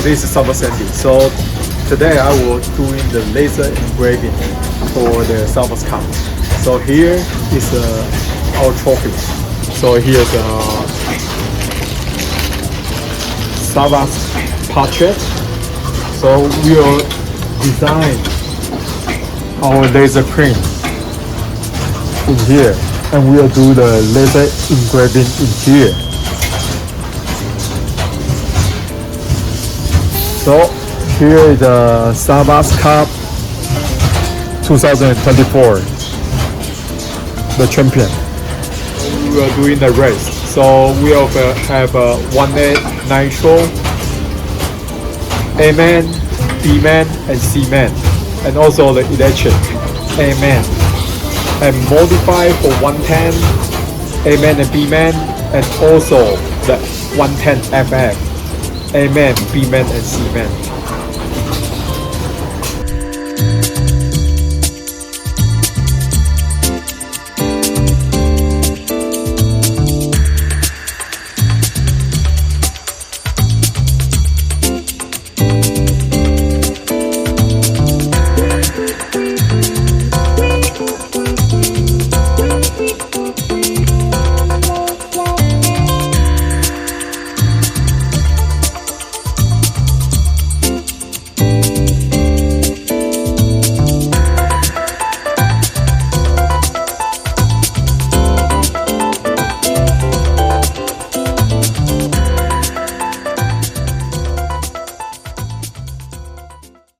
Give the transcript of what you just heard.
this is Savox. So today I will doing the laser engraving for the Savox cup. So here is our trophy. So here's a Savox portrait. So we'll design our laser print in here, and we'll do the laser engraving in here. So here is the Savox Cup 2024, the champion. We are doing the race. So we have a 1A nitro, A-man, B-man, and C-man, and also the electric A-man, and modify for 110, A-man and B-man, and also the 110 FF. A-man, B-man, and C-man.